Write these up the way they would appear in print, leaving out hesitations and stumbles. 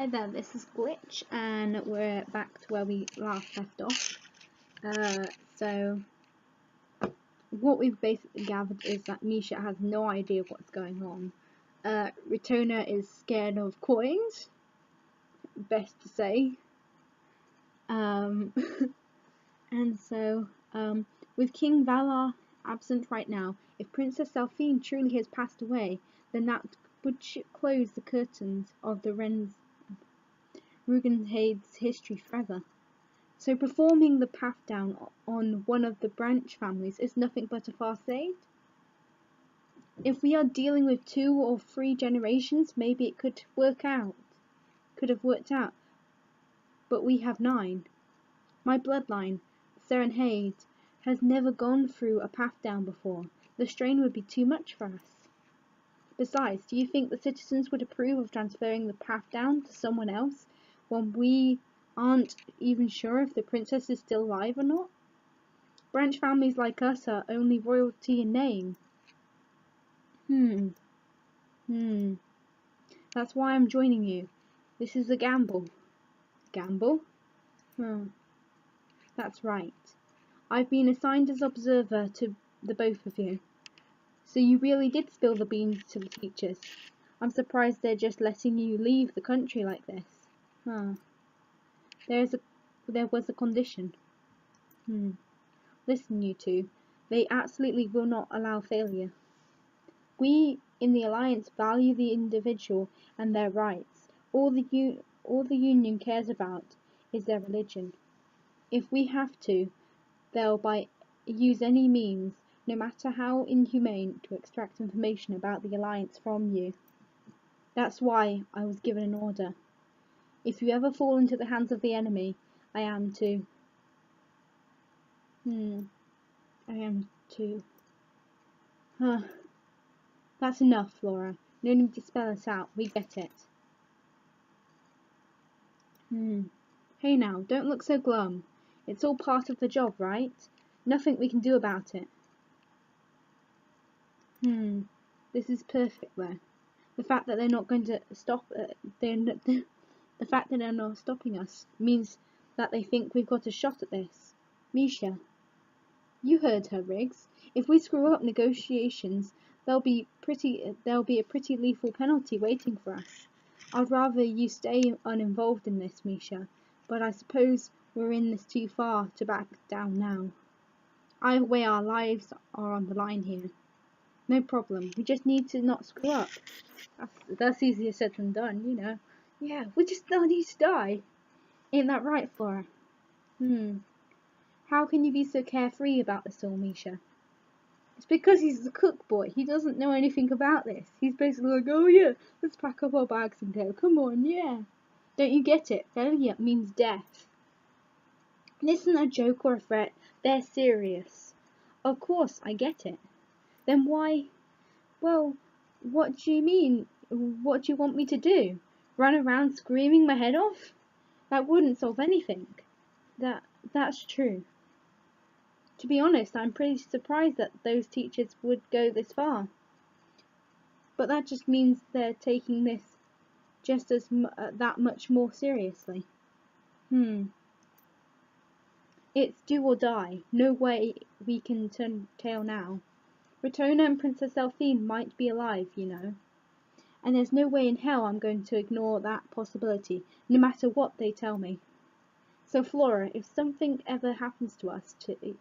Hi there, this is Glitch, and we're back to where we last left off. So what we've basically gathered is that Misha has no idea what's going on. Retona is scared of coins, best to say. And so, with King Valar absent right now, if Princess Delphine truly has passed away, then that would close the curtains of the Rugenhade's history forever. So performing the path down on one of the branch families is nothing but a farce. If we are dealing with 2 or 3 generations, maybe it could have worked out. But we have 9. My bloodline, Serenhade, has never gone through a path down before. The strain would be too much for us. Besides, do you think the citizens would approve of transferring the path down to someone else when we aren't even sure if the princess is still alive or not? Branch families like us are only royalty in name. That's why I'm joining you. This is a gamble. Gamble? That's right. I've been assigned as observer to the both of you. So you really did spill the beans to the teachers. I'm surprised they're just letting you leave the country like this. There was a condition. Listen, you two. They absolutely will not allow failure. We in the Alliance value the individual and their rights. All the Union cares about is their religion. If we have to, they'll use any means, no matter how inhumane, to extract information about the Alliance from you. That's why I was given an order. If you ever fall into the hands of the enemy, I am too. That's enough, Flora. No need to spell it out. We get it. Hey now, don't look so glum. It's all part of the job, right? Nothing we can do about it. This is perfect, though. The fact that they're not going to stop the fact that they're not stopping us means that they think we've got a shot at this. Misha, you heard her, Riggs. If we screw up negotiations, there'll be a pretty lethal penalty waiting for us. I'd rather you stay uninvolved in this, Misha, but I suppose we're in this too far to back down now. Either way, our lives are on the line here. No problem. We just need to not screw up. That's easier said than done, you know. Yeah, we just don't need to die. Ain't that right, Flora? How can you be so carefree about this all, Misha? It's because he's the cook boy. He doesn't know anything about this. He's basically like, oh yeah, let's pack up our bags and go. Come on, yeah. Don't you get it? Failure means death. This isn't a joke or a threat. They're serious. Of course, I get it. Then why? Well, what do you mean? What do you want me to do? Run around screaming my head off? That wouldn't solve anything. That's true. To be honest, I'm pretty surprised that those teachers would go this far. But that just means they're taking this just as that much more seriously. It's do or die. No way we can turn tail now. Retona and Princess Delphine might be alive, you know. And there's no way in hell I'm going to ignore that possibility, no matter what they tell me. So Flora, if something ever happens to us two,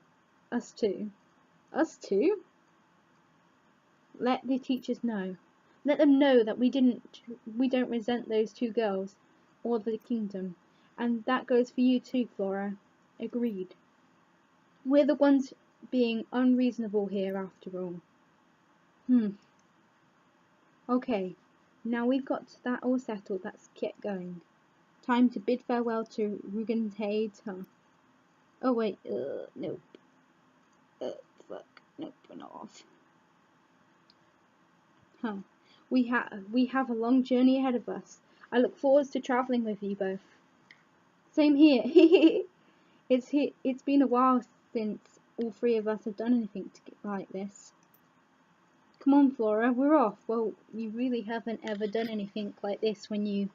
let the teachers know. Let them know that we don't resent those 2 girls or the kingdom. And that goes for you too, Flora. Agreed. We're the ones being unreasonable here after all. Okay, now we've got that all settled, let's get going. Time to bid farewell to Rugenhade. Oh wait, nope. Fuck, nope, we're not off. We have a long journey ahead of us. I look forward to travelling with you both. Same here. It's been a while since all 3 of us have done anything like this. Come on, Flora, we're off. Well, you really haven't ever done anything like this when you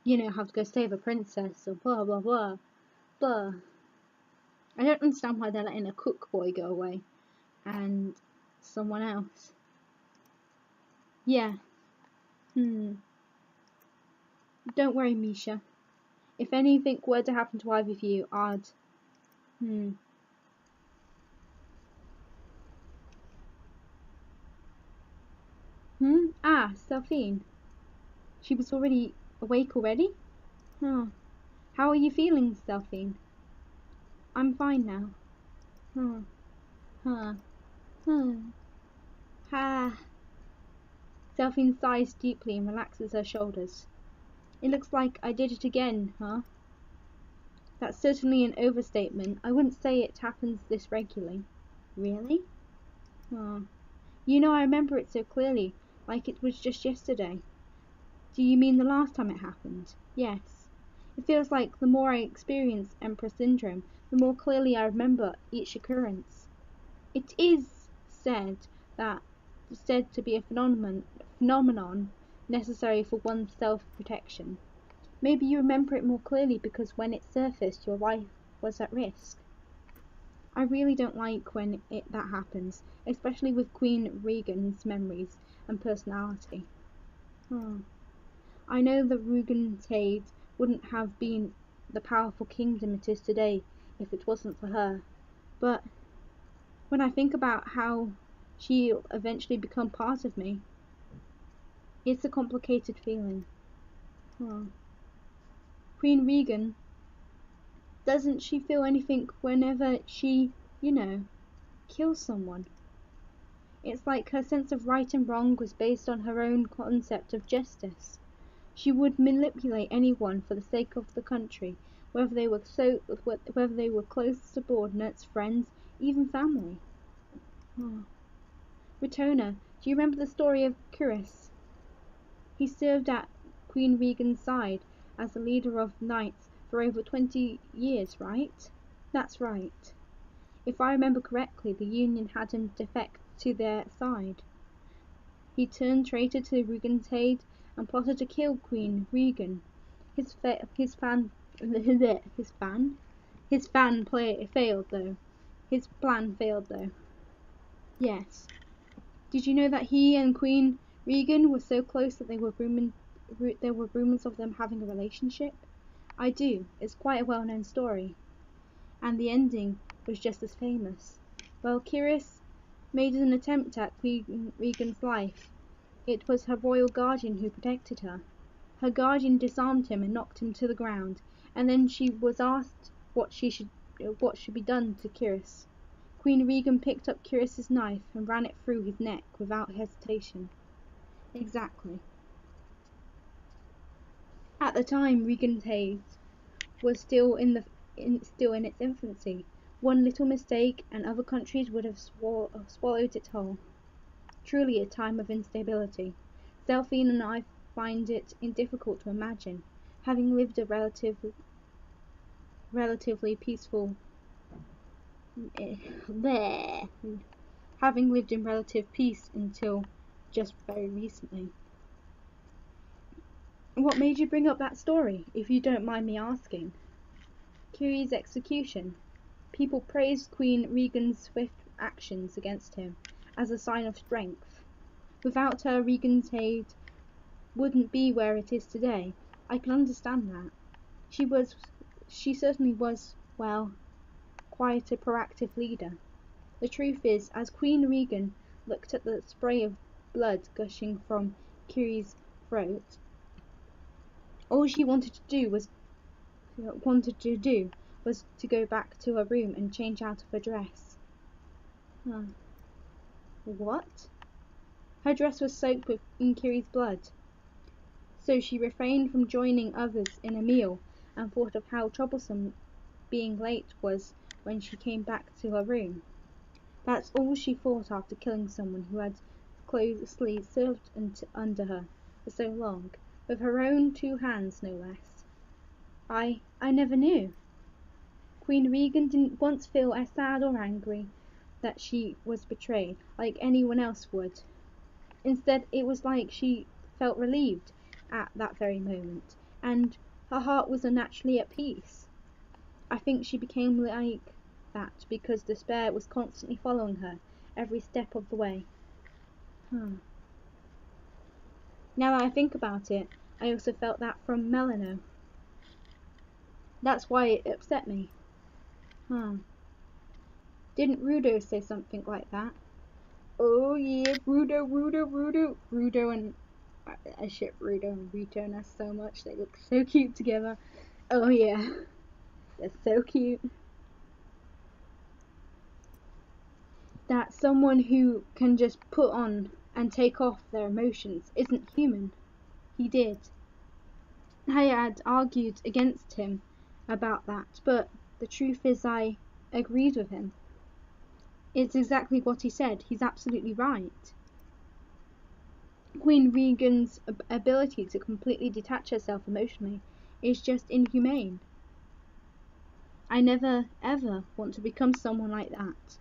you know, have to go save a princess or blah blah blah blah. I don't understand why they're letting a cook boy go away and someone else. Yeah. Don't worry, Misha. If anything were to happen to either of you, I'd... Ah, Delphine. She was already awake already? Huh. How are you feeling, Delphine? I'm fine now. Huh. Huh. Huh. Ha. Delphine sighs deeply and relaxes her shoulders. It looks like I did it again, huh? That's certainly an overstatement. I wouldn't say it happens this regularly. Really? Oh. You know, I remember it so clearly, like it was just yesterday. Do you mean the last time it happened? Yes. It feels like the more I experience Emperor Syndrome, the more clearly I remember each occurrence. It is said to be a phenomenon necessary for one's self-protection. Maybe you remember it more clearly because when it surfaced, your life was at risk. I really don't like when that happens, especially with Queen Regan's memories and personality. I know the Rugenshade wouldn't have been the powerful kingdom it is today if it wasn't for her, but when I think about how she'll eventually become part of me, it's a complicated feeling. Queen Regan, doesn't she feel anything whenever she, kills someone? It's like her sense of right and wrong was based on her own concept of justice. She would manipulate anyone for the sake of the country, whether they were close subordinates, friends, even family. Retona, do you remember the story of Cyrus? He served at Queen Regan's side as the leader of knights for over 20 years, right? That's right. If I remember correctly, the Union had him defect to their side. He turned traitor to Rugenshade and plotted to kill Queen Regan. His plan failed though. Yes. Did you know that he and Queen Regan were so close that there were rumors of them having a relationship? I do. It's quite a well-known story. And the ending was just as famous. Well, Cyrus made an attempt at Queen Regan's life. It was her royal guardian who protected her. Her guardian disarmed him and knocked him to the ground, and then she was asked what should be done to Cyrus. Queen Regan picked up Cyrus's knife and ran it through his neck without hesitation. Exactly. At the time, Regenshade was still in its infancy. One little mistake, and other countries would have swallowed it whole. Truly a time of instability. Delphine and I find it difficult to imagine, having lived a relatively peaceful having lived in relative peace until just very recently. What made you bring up that story, if you don't mind me asking? Curie's execution. People praised Queen Regan's swift actions against him as a sign of strength. Without her, Regenshade wouldn't be where it is today. I can understand that. She certainly was, well, quite a proactive leader. The truth is, as Queen Regan looked at the spray of blood gushing from Curie's throat, all she wanted to do was to go back to her room and change out of her dress. What? Her dress was soaked in Curie's blood. So she refrained from joining others in a meal and thought of how troublesome being late was when she came back to her room. That's all she thought after killing someone who had closely served under her for so long, with her own 2 hands no less. I never knew. Queen Regan didn't once feel as sad or angry that she was betrayed, like anyone else would. Instead, it was like she felt relieved at that very moment, and her heart was unnaturally at peace. I think she became like that because despair was constantly following her every step of the way. Now that I think about it, I also felt that from Melano. That's why it upset me. Didn't Rudo say something like that? Oh yeah, Rudo and I ship Rudo and Rito Nest so much. They look so cute together. Oh yeah, they're so cute. That someone who can just put on and take off their emotions isn't human. He did. I had argued against him about that, but the truth is I agreed with him. It's exactly what he said. He's absolutely right. Queen Regan's ability to completely detach herself emotionally is just inhumane. I never ever want to become someone like that.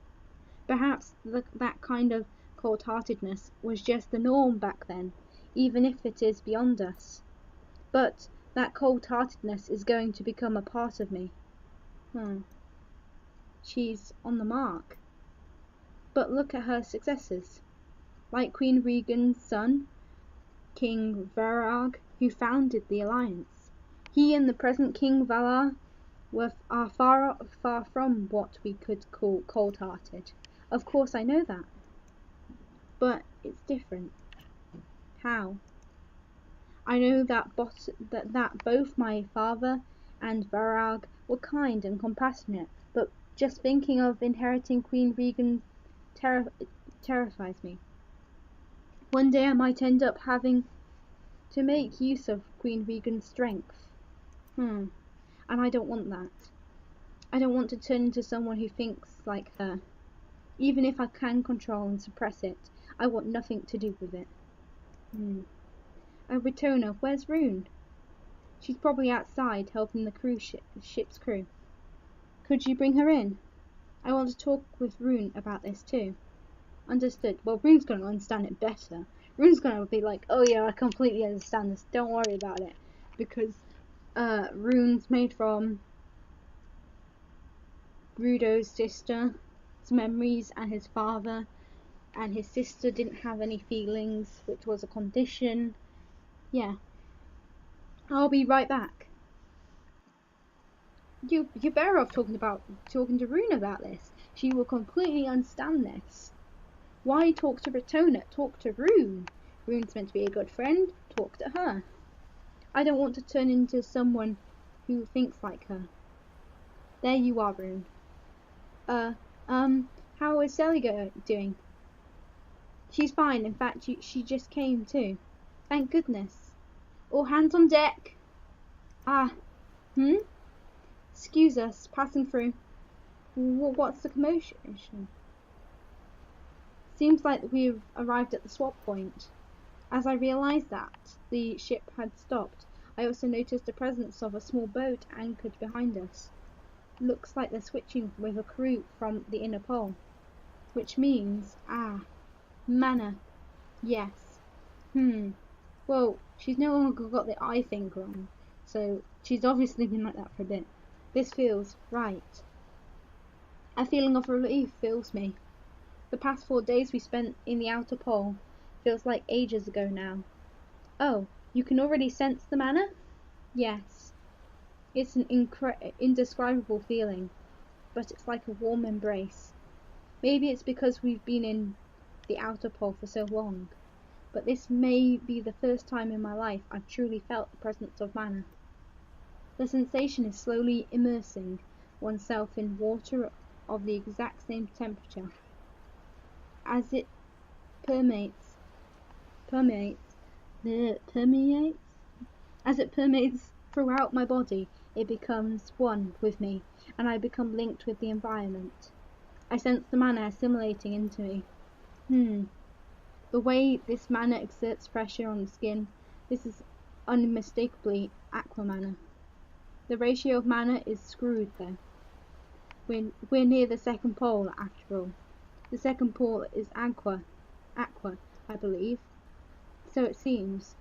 Perhaps that kind of cold-heartedness was just the norm back then, even if it is beyond us. But that cold-heartedness is going to become a part of me. She's on the mark. But look at her successors. Like Queen Regan's son, King Varag, who founded the Alliance. He and the present King Valar are far from what we could call cold-hearted. Of course I know that. But it's different. How? I know that both my father and Varag were kind and compassionate, but just thinking of inheriting Queen Regan terrifies me. One day I might end up having to make use of Queen Regan's strength. And I don't want that. I don't want to turn into someone who thinks like her. Even if I can control and suppress it, I want nothing to do with it. Oh, Retona, where's Rune? She's probably outside helping the ship's crew. Could you bring her in? I want to talk with Rune about this too. Understood. Well, Rune's going to understand it better. Rune's going to be like, oh yeah, I completely understand this. Don't worry about it. Because Rune's made from Rudo's sister's memories and his father. And his sister didn't have any feelings, which was a condition. Yeah. I'll be right back. You're better off talking to Rune about this. She will completely understand this. Why talk to Retona? Talk to Rune. Rune's meant to be a good friend. Talk to her. I don't want to turn into someone who thinks like her. There you are, Rune. How is Sally doing? She's fine. In fact, she just came too. Thank goodness. All hands on deck. Excuse us, passing through. What's the commotion? Seems like we've arrived at the swap point. As I realised that the ship had stopped, I also noticed the presence of a small boat anchored behind us. Looks like they're switching with a crew from the inner pole. Which means, mana. Yes. Well, she's no longer got the eye thing wrong, so she's obviously been like that for a bit. This feels right. A feeling of relief fills me. The past 4 days we spent in the outer pole feels like ages ago now. Oh, you can already sense the mana? Yes. It's an indescribable feeling, but it's like a warm embrace. Maybe it's because we've been in the outer pole for so long, but this may be the first time in my life I've truly felt the presence of mana. The sensation is slowly immersing oneself in water of the exact same temperature. As it permeates throughout my body, it becomes one with me, and I become linked with the environment. I sense the mana assimilating into me. The way this mana exerts pressure on the skin, this is unmistakably aqua mana. The ratio of mana is screwed though. We're near the second pole after all. The second pole is aqua, I believe. So it seems.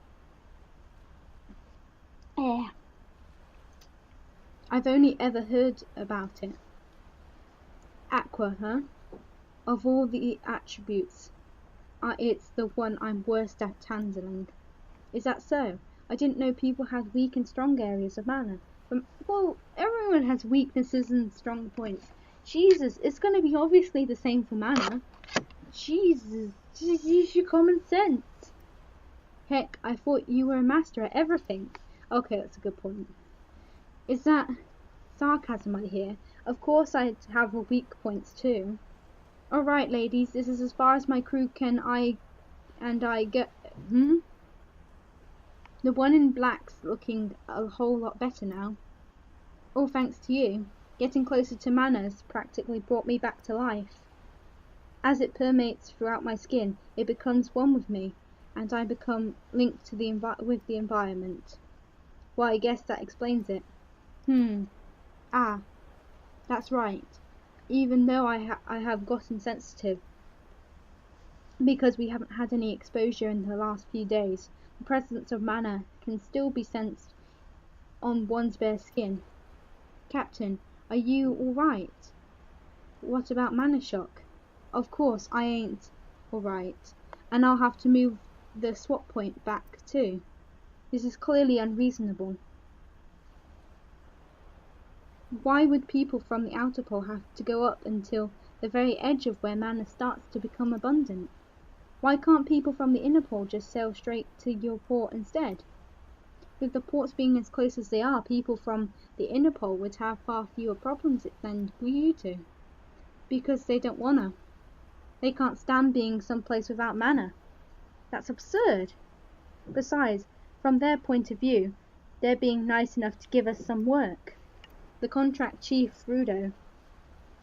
Eh. I've only ever heard about it. Aqua, huh? Of all the attributes, it's the one I'm worst at handling. Is that so? I didn't know people had weak and strong areas of mana. Well, everyone has weaknesses and strong points. Jesus, it's going to be obviously the same for mana. Jesus, just use your common sense. Heck, I thought you were a master at everything. Okay, that's a good point. Is that sarcasm I hear? Of course I have weak points too. Alright, ladies, this is as far as my crew can I get. The one in black's looking a whole lot better now. All thanks to you. Getting closer to manners practically brought me back to life. As it permeates throughout my skin, it becomes one with me, and I become linked to with the environment. Well, I guess that explains it. Ah, that's right. Even though I have gotten sensitive, because we haven't had any exposure in the last few days, the presence of mana can still be sensed on one's bare skin. Captain, are you alright? What about mana shock? Of course I ain't alright, and I'll have to move the swap point back too. This is clearly unreasonable. Why would people from the outer pole have to go up until the very edge of where mana starts to become abundant? Why can't people from the inner pole just sail straight to your port instead? With the ports being as close as they are, people from the inner pole would have far fewer problems than you do. Because they don't wanna. They can't stand being someplace without mana. That's absurd. Besides, from their point of view, they're being nice enough to give us some work. The contract chief, Rudo,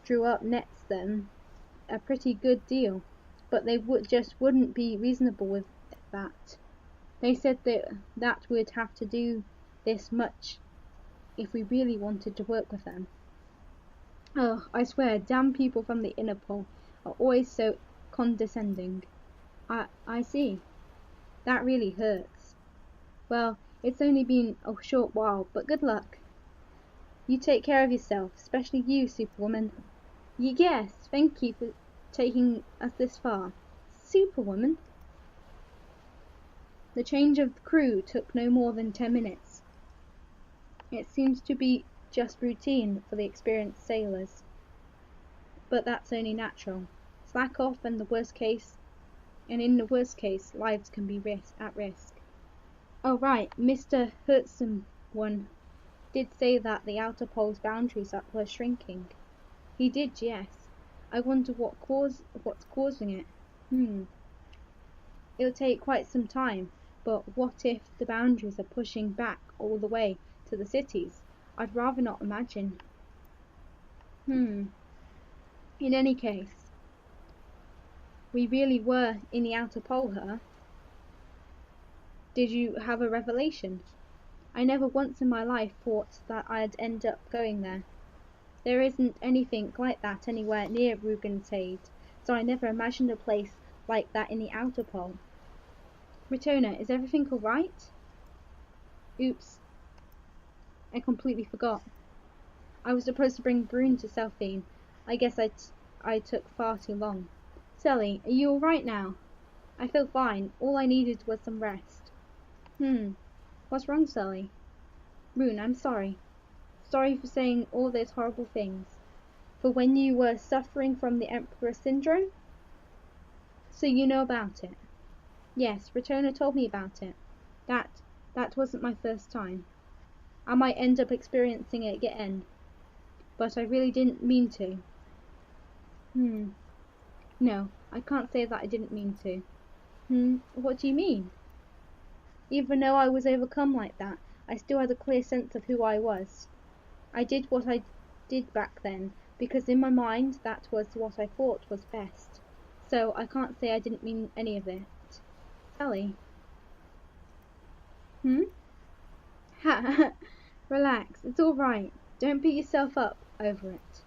drew up nets them a pretty good deal, but they wouldn't be reasonable with that. They said that we'd have to do this much if we really wanted to work with them. Ugh, I swear, damn people from the inner pole are always so condescending. I see. That really hurts. Well, it's only been a short while, but good luck. You take care of yourself, especially you, Superwoman. Yes, thank you for taking us this far. Superwoman? The change of the crew took no more than 10 minutes. It seems to be just routine for the experienced sailors. But that's only natural. Slack off and in the worst case, lives can be at risk. Oh right, Mr. One did say that the outer pole's boundaries were shrinking. He did, yes. I wonder what's causing it. It'll take quite some time, but what if the boundaries are pushing back all the way to the cities? I'd rather not imagine. In any case, we really were in the outer pole, huh? Did you have a revelation? I never once in my life thought that I'd end up going there. There isn't anything like that anywhere near Rugenshade, so I never imagined a place like that in the outer pole. Retona, is everything alright? Oops. I completely forgot. I was supposed to bring Brune to Southine. I guess I took far too long. Sally, are you alright now? I feel fine. All I needed was some rest. What's wrong, Sally? Rune, I'm sorry. Sorry for saying all those horrible things. For when you were suffering from the Emperor Syndrome? So you know about it? Yes, Retona told me about it. That wasn't my first time. I might end up experiencing it again. But I really didn't mean to. No, I can't say that I didn't mean to. What do you mean? Even though I was overcome like that, I still had a clear sense of who I was. I did what I did back then, because in my mind that was what I thought was best. So I can't say I didn't mean any of it. Sally? Ha! Relax, it's all right. Don't beat yourself up over it.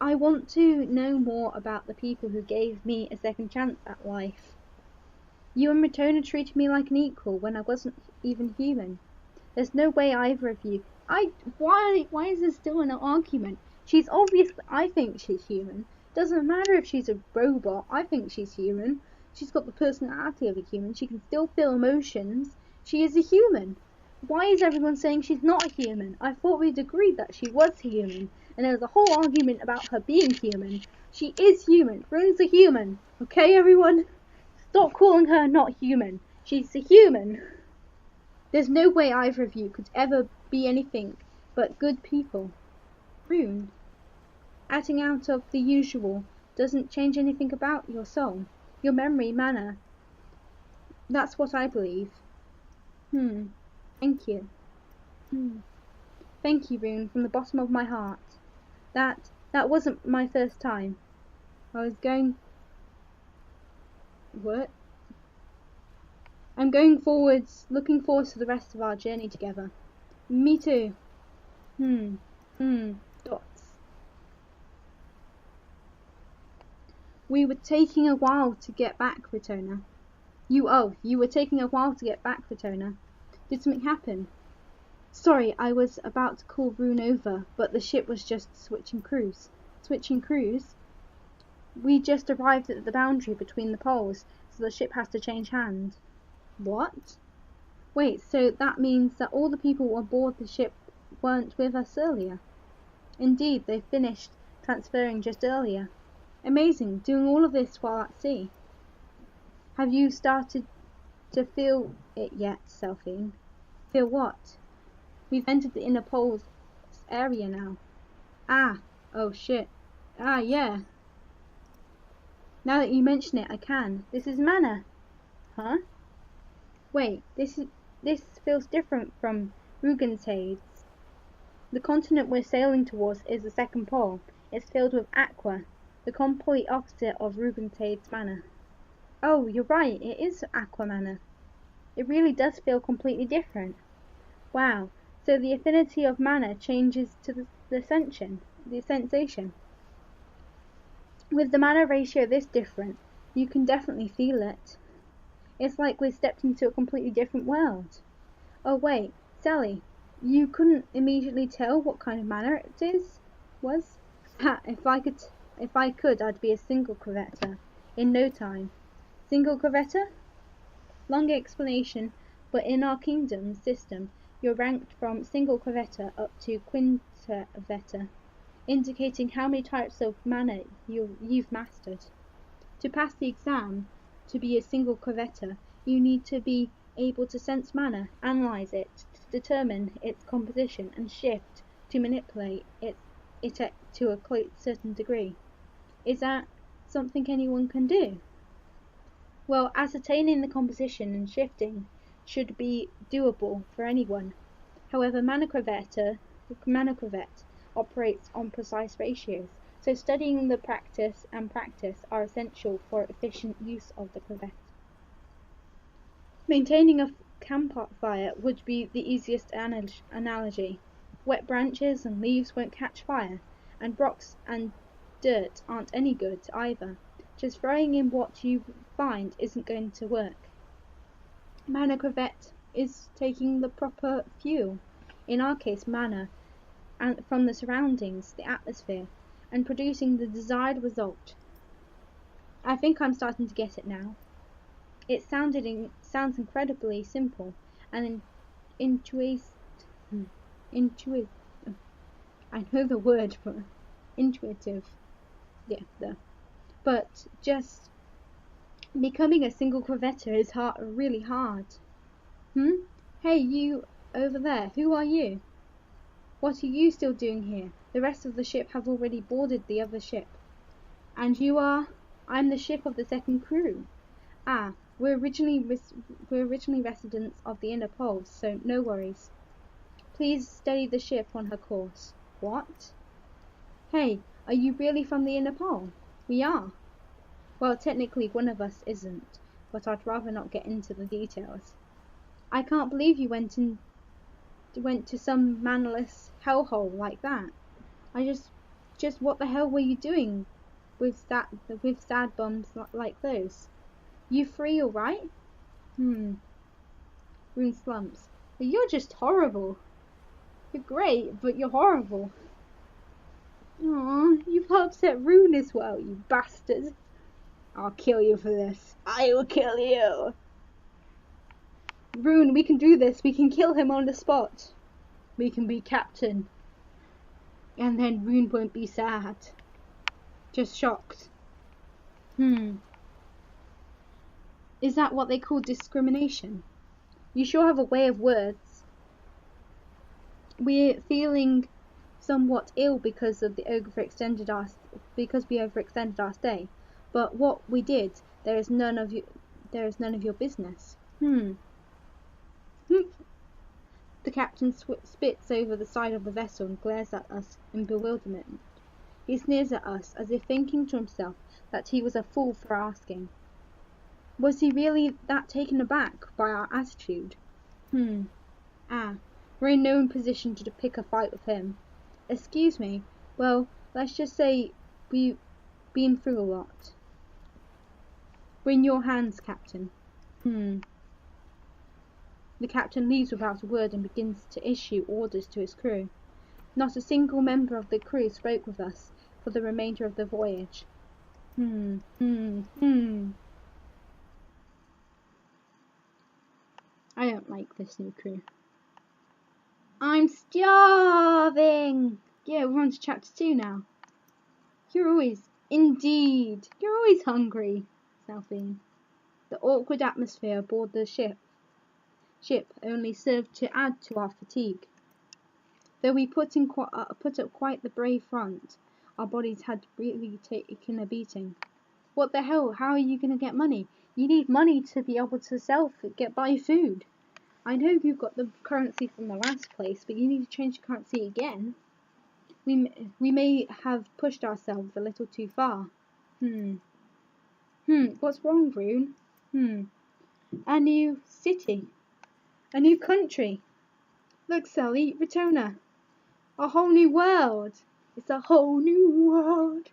I want to know more about the people who gave me a second chance at life. You and Matona treated me like an equal when I wasn't even human. There's no way either of you. Why is there still an argument? She's obviously. I think she's human. Doesn't matter if she's a robot. I think she's human. She's got the personality of a human. She can still feel emotions. She is a human. Why is everyone saying she's not a human? I thought we'd agreed that she was human, and there was a whole argument about her being human. She is human. Rune's a human. Okay, everyone? Stop calling her not human. She's a human. There's no way either of you could ever be anything but good people. Rune, acting out of the usual doesn't change anything about your soul, your memory, mana. That's what I believe. Thank you. Thank you, Rune, from the bottom of my heart. That wasn't my first time. I was going... What? I'm going forwards, looking forward to the rest of our journey together. Me too. Dots. We were taking a while to get back, Ratona. You were taking a while to get back, Ratona. Did something happen? Sorry, I was about to call Rune over, but the ship was just switching crews. Switching crews? We just arrived at the boundary between the poles, so the ship has to change hands. What? Wait, so that means that all the people aboard the ship weren't with us earlier? Indeed, they finished transferring just earlier. Amazing, doing all of this while at sea. Have you started to feel it yet, Selphine? Feel what? We've entered the inner poles area now. Oh shit. Yeah. Now that you mention it, I can. This is mana. Huh? Wait, this feels different from Rugenshades. The continent we're sailing towards is the second pole. It's filled with aqua, the complete opposite of Rugenshades mana. Oh, you're right, it is aqua mana. It really does feel completely different. Wow, so the affinity of mana changes to the sensation. With the mana ratio this different, you can definitely feel it. It's like we've stepped into a completely different world. Oh wait, Sally, you couldn't immediately tell what kind of mana it was? Ha, if I could, I'd be a single Corvetta. In no time. Single Corvetta? Long explanation, but in our kingdom system, you're ranked from single Corvetta up to quintervetta, indicating how many types of mana you've mastered. To pass the exam, to be a single Corvetta, you need to be able to sense mana, analyze it, to determine its composition, and shift to manipulate it to a quite certain degree. Is that something anyone can do? Well, ascertaining the composition and shifting should be doable for anyone. However, Mana Corvette operates on precise ratios, so studying the practice are essential for efficient use of the Corvette. Maintaining a campfire would be the easiest analogy. Wet branches and leaves won't catch fire, and rocks and dirt aren't any good either. Just throwing in what you find isn't going to work. Mana Corvette is taking the proper fuel, in our case mana, and from the surroundings, the atmosphere, and producing the desired result. I think I'm starting to get it now. It sounds incredibly simple and intuitive. I know the word for intuitive. Yeah, but just becoming a single Corvetta is really hard. Hey, you over there, who are you? What are you still doing here? The rest of the ship have already boarded the other ship. And you are? I'm the ship of the second crew. We're originally residents of the inner poles, so no worries. Please steady the ship on her course. What? Hey, are you really from the inner pole? We are. Well, technically one of us isn't, but I'd rather not get into the details. I can't believe you went to some manless hellhole like that. Just what the hell were you doing with sad bums like those? You free, all right? Rune slumps. But you're just horrible. You're great, but you're horrible. Aw, you've upset Rune as well, you bastard. I'll kill you for this. I will kill you. Rune, we can do this. We can kill him on the spot. We can be captain. And then Rune won't be sad. Just shocked. Is that what they call discrimination? You sure have a way of words. We're feeling somewhat ill because we overextended our stay. But what we did, there is none of your business. The captain spits over the side of the vessel and glares at us in bewilderment. He sneers at us as if thinking to himself that he was a fool for asking. Was he really that taken aback by our attitude? We're in no position to pick a fight with him. Excuse me, well, let's just say we've been through a lot. We're in your hands, Captain. The captain leaves without a word and begins to issue orders to his crew. Not a single member of the crew spoke with us for the remainder of the voyage. I don't like this new crew. I'm starving! Yeah, we're on to chapter 2 now. You're always hungry, Southine. The awkward atmosphere aboard the ship only served to add to our fatigue. Though we put up quite the brave front, our bodies had really taken a beating. What the hell? How are you going to get money? You need money to be able to buy food. I know you've got the currency from the last place, but you need to change the currency again. We may have pushed ourselves a little too far. What's wrong, Rune? A new city. A new country. Look, Sally, Retona. A whole new world. It's a whole new world.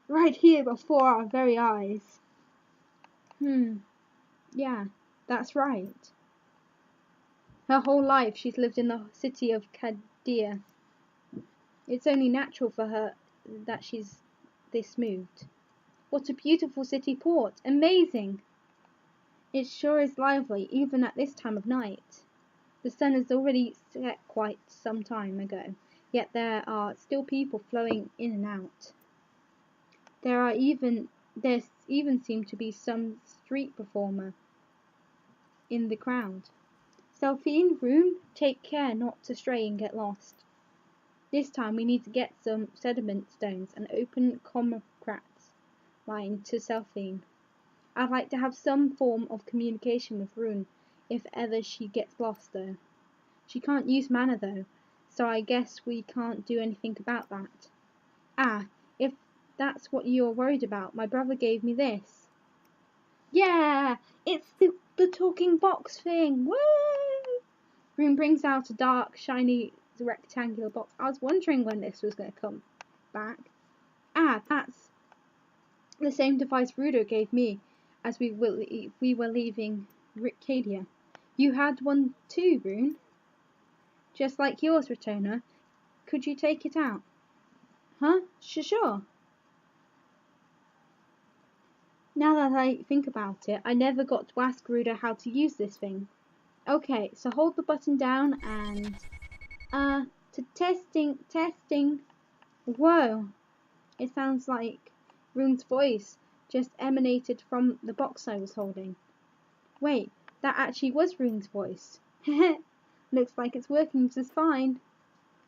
Right here before our very eyes. Yeah, that's right. Her whole life she's lived in the city of Kadir. It's only natural for her that she's this moved. What a beautiful city port. Amazing. It sure is lively, even at this time of night. The sun has already set quite some time ago, yet there are still people flowing in and out. There even seem to be some street performer in the crowd. Selphine, Rune, take care not to stray and get lost. This time we need to get some sediment stones and open Comrades line to Selphine. I'd like to have some form of communication with Rune if ever she gets lost though. She can't use mana though, so I guess we can't do anything about that. If that's what you're worried about, my brother gave me this. Yeah, it's the talking box thing. Woo! Rune brings out a dark, shiny, rectangular box. I was wondering when this was going to come back. That's the same device Rudo gave me as we were leaving Ricadia. You had one too, Rune. Just like yours, Retona. Could you take it out? Huh? Sure. Now that I think about it, I never got to ask Rudo how to use this thing. Okay, so hold the button down and... to testing. Whoa. It sounds like Rune's voice just emanated from the box I was holding. Wait, that actually was Rune's voice. Looks like it's working just fine.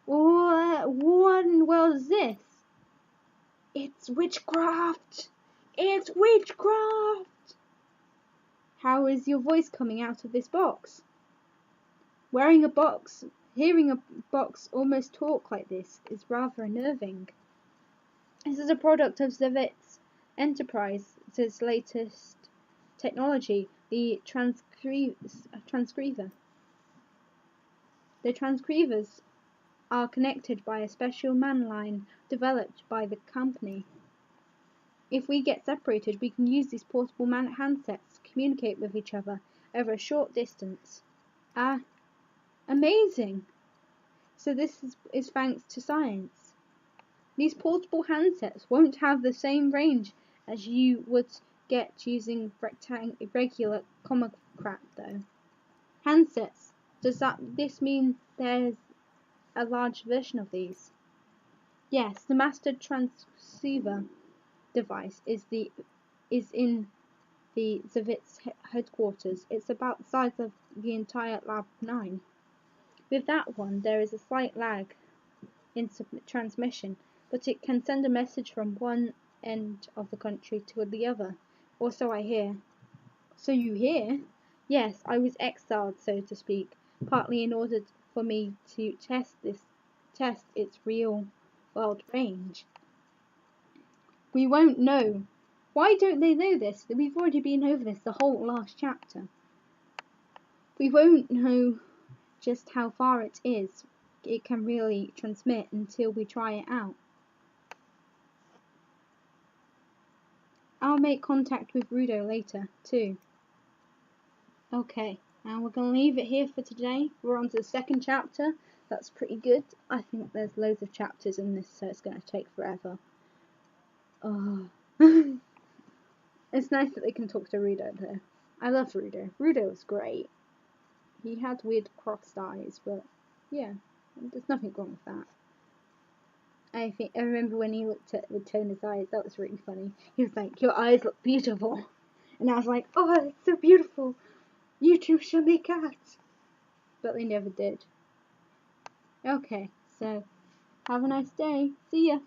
What in the world is this? It's witchcraft! It's witchcraft! How is your voice coming out of this box? Hearing a box almost talk like this is rather unnerving. This is a product of Zavit's Enterprise's latest technology, the transceiver. The transceivers are connected by a special man line developed by the company. If we get separated, we can use these portable handsets to communicate with each other over a short distance. Ah, amazing! So this is thanks to science. These portable handsets won't have the same range as you would get using regular comic crap though. Handsets. Does this mean there's a large version of these? Yes, the master transceiver device is in the Zavitz headquarters. It's about the size of the entire Lab 9. With that one, there is a slight lag in transmission, but it can send a message from one end of the country to the other. Or so I hear. So you hear? Yes, I was exiled, so to speak, partly in order for me to test its real world range. We won't know. Why don't they know this? We've already been over this the whole last chapter. We won't know just how far it can really transmit until we try it out. I'll make contact with Rudo later, too. Okay, and we're going to leave it here for today. We're on to the second chapter. That's pretty good. I think there's loads of chapters in this, so it's going to take forever. Oh. It's nice that they can talk to Rudo, though. I love Rudo. Rudo was great. He had weird crossed eyes, but yeah, there's nothing wrong with that. I remember when he looked at Tona's eyes, that was really funny. He was like, "Your eyes look beautiful," and I was like, "Oh, it's so beautiful. You two shall make out." But they never did. Okay, so have a nice day. See ya.